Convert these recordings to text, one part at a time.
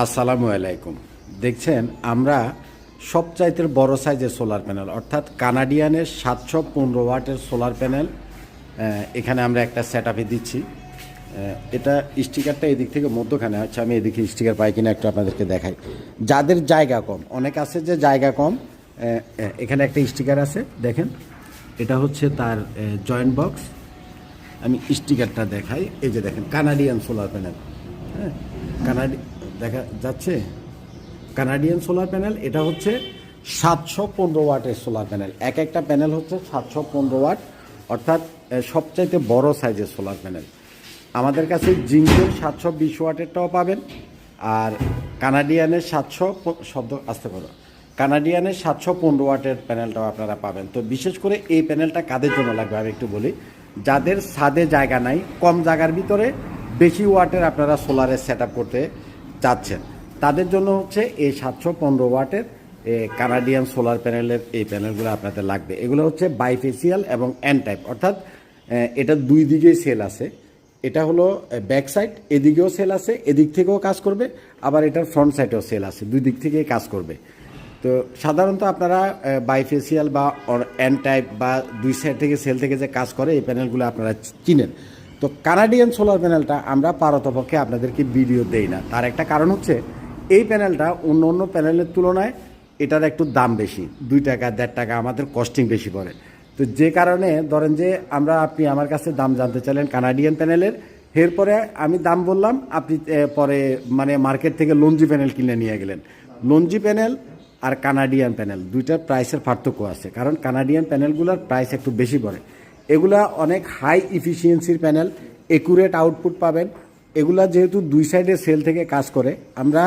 আসসালামু আলাইকুম। দেখছেন আমরা সবচাইতে বড় সাইজের সোলার প্যানেল অর্থাৎ কানাডিয়ানের 715 ওয়াটের সোলার প্যানেল এখানে আমরা একটা সেট আপে দিচ্ছি। এটা স্টিকারটা এদিক থেকে মধ্যখানে আছে, আমি এদিকে স্টিকার পাই কিনা একটু আপনাদেরকে দেখাই। যাদের জায়গা কম, অনেক আছে যে জায়গা কম, এখানে একটা স্টিকার আছে দেখেন, এটা হচ্ছে তার জয়েন্ট বক্স। আমি স্টিকারটা দেখাই, এই যে দেখেন কানাডিয়ান সোলার প্যানেল। হ্যাঁ, দেখা যাচ্ছে কানাডিয়ান সোলার প্যানেল। এটা হচ্ছে 715 ওয়াটের সোলার প্যানেল। এক একটা প্যানেল হচ্ছে 715 ওয়াট, অর্থাৎ সবচাইতে বড় সাইজের সোলার প্যানেল। আমাদের কাছে জিঙ্কের 720 ওয়াটেরটাও পাবেন, আর কানাডিয়ানের 715 ওয়াটের প্যানেলটাও আপনারা পাবেন। তো বিশেষ করে এই প্যানেলটা কাদের জন্য লাগবে আমি একটু বলি। যাদের ছাদে জায়গা নাই, কম জায়গার ভিতরে বেশি ওয়াটের আপনারা সোলারের সেট আপ করতে চাচ্ছেন, তাদের জন্য হচ্ছে এই 715 ওয়াটের কানাডিয়ান সোলার প্যানেলের এই প্যানেলগুলো আপনাদের লাগবে। এগুলো হচ্ছে বাইফেসিয়াল এবং এন টাইপ, অর্থাৎ এটা দুই দিকেই সেল আছে। এটা হলো ব্যাক সাইড, এদিকেও সেল আছে, এদিক থেকেও কাজ করবে, আবার এটার ফ্রন্ট সাইডেও সেল আছে, দুই দিক থেকেই কাজ করবে। তো সাধারণত আপনারা বাইফেসিয়াল বা এন টাইপ বা দুই সাইড থেকে সেল থেকে যে কাজ করে এই প্যানেলগুলো আপনারা চিনেন। তো কানাডিয়ান সোলার প্যানেলটা আমরা পারতপক্ষে আপনাদেরকে ভিডিও দেই না। তার একটা কারণ হচ্ছে এই প্যানেলটা অন্য অন্য প্যানেলের তুলনায় এটার একটু দাম বেশি, 2 টাকা 1.5 টাকা আমাদের কস্টিং বেশি পড়ে। তো যে কারণে ধরেন যে আপনি আমার কাছে দাম জানতে চাইলেন কানাডিয়ান প্যানেলের, এরপরে আমি দাম বললাম, আপনি পরে মানে মার্কেট থেকে লঞ্জি প্যানেল কিনে নিয়ে গেলেন। লঞ্জি প্যানেল আর কানাডিয়ান প্যানেল দুইটার প্রাইসের পার্থক্য আছে, কারণ কানাডিয়ান প্যানেলগুলোর প্রাইস একটু বেশি পড়ে। এগুলা অনেক হাই ইফিসিয়েন্সির প্যানেল, একুরেট আউটপুট পাবেন। এগুলা যেহেতু দুই সাইডের সেল থেকে কাজ করে, আমরা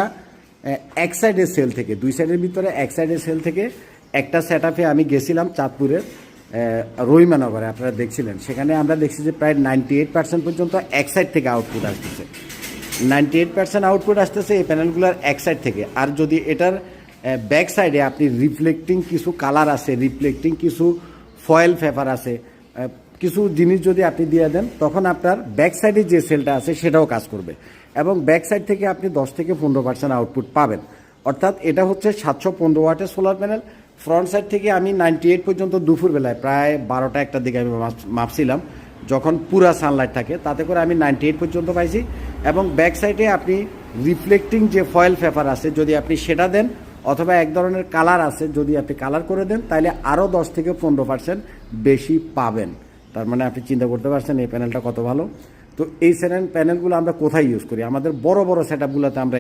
এক সাইডের সেল থেকে, দুই সাইডের ভিতরে এক সাইডের সেল থেকে একটা সেট আপে আমি গেছিলাম চাঁদপুরের রহিমানগরে, আপনারা দেখছিলেন। সেখানে আমরা দেখছি যে প্রায় 98% পর্যন্ত এক সাইড থেকে আউটপুট আসতেছে। 98% আউটপুট আসতেছে এই প্যানেলগুলোর এক সাইড থেকে। আর যদি এটার ব্যাক সাইডে আপনি রিফ্লেক্টিং কিছু কালার আছে, রিফ্লেক্টিং কিছু ফয়েল পেপার আছে, কিছু জিনিস যদি আপনি দিয়ে দেন, তখন আপনার ব্যাক সাইডে যে সেলটা আছে সেটাও কাজ করবে, এবং ব্যাক সাইড থেকে আপনি 10 থেকে 15% আউটপুট পাবেন। অর্থাৎ এটা হচ্ছে 715 ওয়াটের সোলার প্যানেল। ফ্রন্ট সাইড থেকে আমি 98 পর্যন্ত দুপুরবেলায় প্রায় 12টা 1টার দিকে আমি মাপছিলাম, যখন পুরা সানলাইট থাকে, তাতে করে আমি 98 পর্যন্ত পাইছি। এবং ব্যাক সাইডে আপনি রিফ্লেক্টিং যে ফয়েল পেপার আছে যদি আপনি সেটা দেন, অথবা এক ধরনের কালার আছে যদি আপনি কালার করে দেন, তাহলে আরও 10 থেকে 15% বেশি পাবেন। তার মানে আপনি চিন্তা করতে পারছেন এই প্যানেলটা কত ভালো। তো এই প্যানেলগুলো আমরা কোথায় ইউজ করি? আমাদের বড় বড় সেট আপগুলোতে আমরা